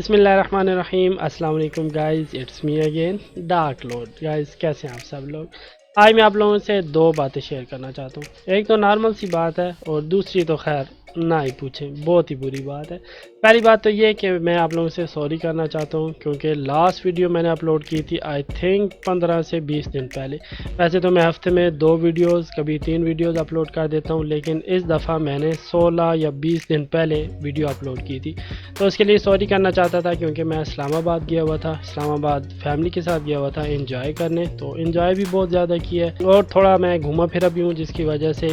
بسم اللہ الرحمن الرحیم. السلام علیکم guys, it's me again Dark Lord. Guys کیسے ہیں آپ سب لوگ؟ آج میں آپ لوگوں سے دو باتیں شیئر کرنا چاہتا ہوں. ایک تو نارمل سی بات ہے اور دوسری تو خیر نہ ہی پوچھیں, بہت ہی بری بات ہے. پہلی بات تو یہ کہ میں آپ لوگوں سے سوری کرنا چاہتا ہوں کیونکہ لاسٹ ویڈیو میں نے اپلوڈ کی تھی آئی تھنک 15 سے 20 دن پہلے. ویسے تو میں ہفتے میں 2 ویڈیوز کبھی 3 ویڈیوز اپلوڈ کر دیتا ہوں, لیکن اس دفعہ میں نے 16 یا 20 دن پہلے ویڈیو اپلوڈ کی تھی. تو اس کے لیے سوری کرنا چاہتا تھا کیونکہ میں اسلام آباد گیا ہوا تھا, اسلام آباد فیملی کے ساتھ گیا ہوا تھا انجوائے کرنے. تو انجوائے بھی بہت زیادہ کیا ہے اور تھوڑا میں گھوما پھرا بھی ہوں, جس کی وجہ سے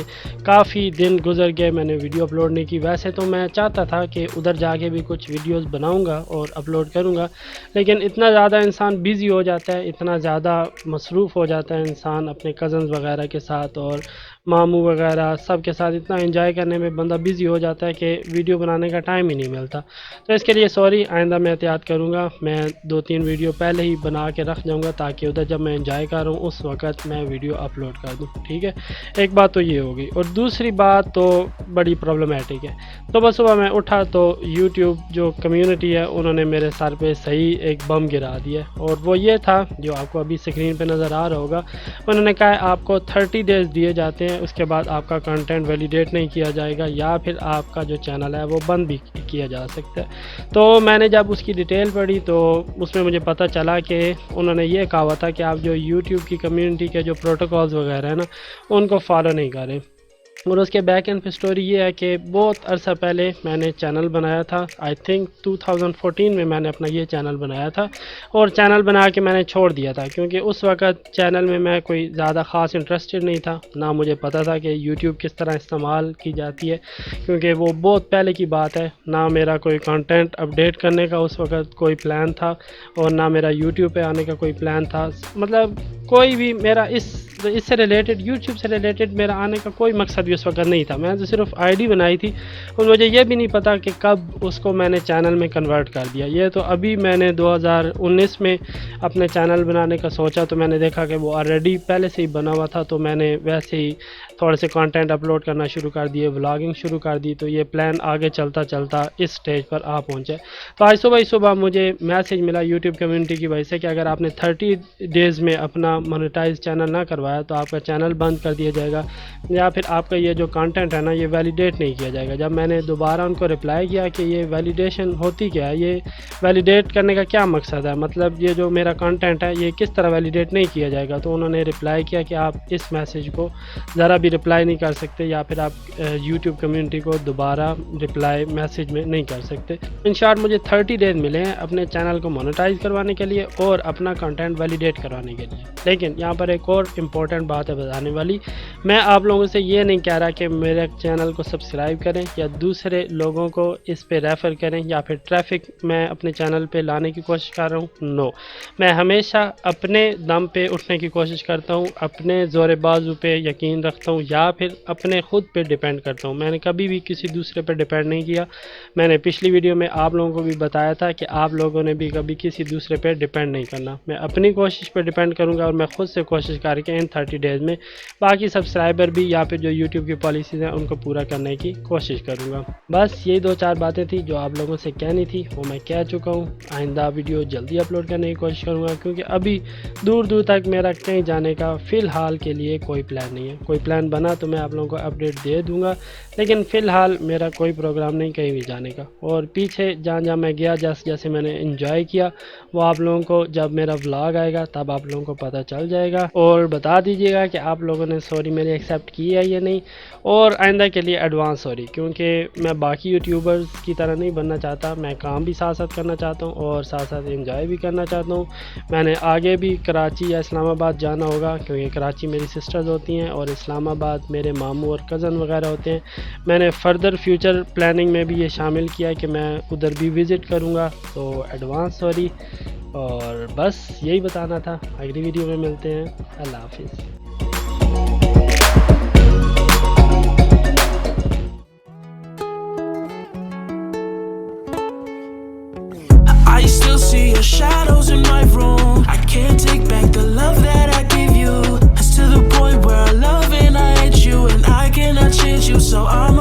کافی دن گزر گئے میں نے ویڈیو اپلوڈ نہیں کی. ویسے تو میں چاہتا تھا کہ ادھر جا کے بھی کچھ ویڈیوز بناؤں گا اور اپلوڈ کروں گا, لیکن اتنا زیادہ انسان بیزی ہو جاتا ہے, اتنا زیادہ مصروف ہو جاتا ہے انسان اپنے کزنز وغیرہ کے ساتھ اور ماموں وغیرہ سب کے ساتھ, اتنا انجوائے کرنے میں بندہ بیزی ہو جاتا ہے کہ ویڈیو بنانے کا ٹائم ہی نہیں ملتا. تو اس کے لیے سوری, آئندہ میں احتیاط کروں گا. میں 2-3 ویڈیو پہلے ہی بنا کے رکھ جاؤں گا تاکہ ادھر جب میں انجوائے کر رہا ہوں اس وقت میں ویڈیو اپلوڈ کر دوں, ٹھیک ہے. ایک بات تو یہ ہوگی, اور دوسری بات تو بڑی پرابلمیٹک ہے. صبح صبح میں اٹھا تو یوٹیوب جو کمیونٹی ہے انہوں نے میرے سر پہ صحیح ایک بم گرا دیا, اور وہ یہ تھا جو آپ کو ابھی اسکرین پہ نظر آ رہا ہوگا. انہوں نے کہا آپ کو 30 ڈیز دیے جاتے ہیں, اس کے بعد آپ کا کنٹینٹ ویلیڈیٹ نہیں کیا جائے گا یا پھر آپ کا جو چینل ہے وہ بند بھی کیا جا سکتا ہے. تو میں نے جب اس کی ڈیٹیل پڑھی تو اس میں مجھے پتہ چلا کہ انہوں نے یہ کہا ہوا تھا کہ آپ جو یوٹیوب کی کمیونٹی کے جو پروٹوکالز وغیرہ ہیں نا ان کو فالو نہیں کریں. اور اس کے بیک اینڈ پہ سٹوری یہ ہے کہ بہت عرصہ پہلے میں نے چینل بنایا تھا, آئی تھنک 2014 میں نے اپنا یہ چینل بنایا تھا, اور چینل بنا کے میں نے چھوڑ دیا تھا کیونکہ اس وقت چینل میں کوئی زیادہ خاص انٹرسٹڈ نہیں تھا, نہ مجھے پتہ تھا کہ یوٹیوب کس طرح استعمال کی جاتی ہے کیونکہ وہ بہت پہلے کی بات ہے. نہ میرا کوئی کنٹینٹ اپڈیٹ کرنے کا اس وقت کوئی پلان تھا اور نہ میرا یوٹیوب پہ آنے کا کوئی پلان تھا. مطلب کوئی بھی میرا اس سے ریلیٹڈ, یوٹیوب سے ریلیٹڈ میرا آنے کا کوئی مقصد بھی اس وقت نہیں تھا. میں تو صرف آئی ڈی بنائی تھی اور مجھے یہ بھی نہیں پتا کہ کب اس کو میں نے چینل میں کنورٹ کر دیا. یہ تو ابھی میں نے 2019 میں اپنے چینل بنانے کا سوچا تو میں نے دیکھا کہ وہ آلریڈی پہلے سے ہی بنا ہوا تھا, تو میں نے ویسے ہی تھوڑے سے کانٹینٹ اپلوڈ کرنا شروع کر دیے, ولاگنگ شروع کر دی. تو یہ پلان آگے چلتا چلتا اس سٹیج پر آ پہنچے. تو آج صبح مجھے میسیج ملا یوٹیوب کمیونٹی کی وجہ سے کہ اگر آپ نے 30 ڈیز میں اپنا مونیٹائز چینل نہ کروایا تو آپ کا چینل بند کر دیا جائے گا یا پھر آپ کا یہ جو کانٹینٹ ہے نا یہ ویلیڈیٹ نہیں کیا جائے گا. جب میں نے دوبارہ ان کو رپلائی کیا کہ یہ ویلیڈیشن ہوتی کیا ہے, یہ ویلیڈیٹ کرنے کا کیا مقصد ہے, مطلب یہ جو میرا کانٹینٹ ہے یہ کس طرح ویلیڈیٹ نہیں کیا جائے گا, تو انہوں نے رپلائی کیا کہ آپ اس میسیج کو ذرا بھی رپلائی نہیں کر سکتے یا پھر آپ یوٹیوب کمیونٹی کو دوبارہ رپلائی میسیج میں نہیں کر سکتے. ان شارٹ مجھے 30 ڈیز ملے ہیں اپنے چینل کو مونیٹائز کروانے کے لیے اور اپنا کنٹینٹ ویلیڈیٹ کروانے کے لیے. لیکن یہاں پر ایک اور امپورٹنٹ بات ہے بتانے والی, میں آپ لوگوں سے یہ نہیں کہہ رہا کہ میرے چینل کو سبسکرائب کریں یا دوسرے لوگوں کو اس پہ ریفر کریں یا پھر ٹریفک میں اپنے چینل پہ لانے کی کوشش کر رہا ہوں. نو, میں ہمیشہ اپنے دم پہ اٹھنے کی کوشش کرتا ہوں, اپنے زور بازو پہ یقین رکھتا ہوں یا پھر اپنے خود پہ ڈیپینڈ کرتا ہوں. میں نے کبھی بھی کسی دوسرے پہ ڈیپینڈ نہیں کیا. میں نے پچھلی ویڈیو میں آپ لوگوں کو بھی بتایا تھا کہ آپ لوگوں نے بھی کبھی کسی دوسرے پہ ڈیپینڈ نہیں کرنا. میں اپنی کوشش پہ ڈیپینڈ کروں گا اور میں خود سے کوشش کر کے ان 30 ڈیز میں باقی سبسکرائبر بھی یا پھر جو یوٹیوب کی پالیسیز ہیں ان کو پورا کرنے کی کوشش کروں گا. بس یہی 2-4 باتیں تھی جو آپ لوگوں سے کہنی تھی, وہ میں کہہ چکا ہوں. آئندہ ویڈیو جلدی اپلوڈ کرنے کی کوشش کروں گا کیونکہ ابھی دور تک میرا کہیں جانے کا فی الحال کے لیے کوئی پلان نہیں ہے. کوئی پلان بنا تو میں آپ لوگوں کو اپڈیٹ دے دوں گا, لیکن فی الحال میرا کوئی پروگرام نہیں کہیں بھی جانے کا. اور پیچھے جہاں میں گیا جیسے میں نے انجوائے کیا وہ آپ لوگوں کو جب میرا ولاگ آئے گا تب آپ لوگوں کو پتہ چل جائے گا. اور بتا دیجیے گا کہ آپ لوگوں نے سوری میری ایکسیپٹ کی ہے یا نہیں, اور آئندہ کے لیے ایڈوانس سوری, کیونکہ میں باقی یوٹیوبرز کی طرح نہیں بننا چاہتا. میں کام بھی ساتھ ساتھ کرنا چاہتا ہوں اور ساتھ ساتھ انجوائے بھی کرنا چاہتا ہوں. میں نے آگے بھی کراچی یا اسلام آباد جانا ہوگا کیونکہ کراچی میری سسٹرز ہوتی ہیں اور اسلام آباد میرے ماموں اور کزن وغیرہ ہوتے ہیں. میں نے فردر فیوچر پلاننگ میں بھی یہ شامل کیا ہے کہ میں ادھر بھی وزٹ کروں گا, تو ایڈوانس سوری. اور بس یہی بتانا تھا. اگلی ویڈیو میں ملتے ہیں. اللہ حافظ. I still see your shadows in my room. I can't take back the love that I give you. It's to the point where I love and I hate you, and I cannot change you, so I'm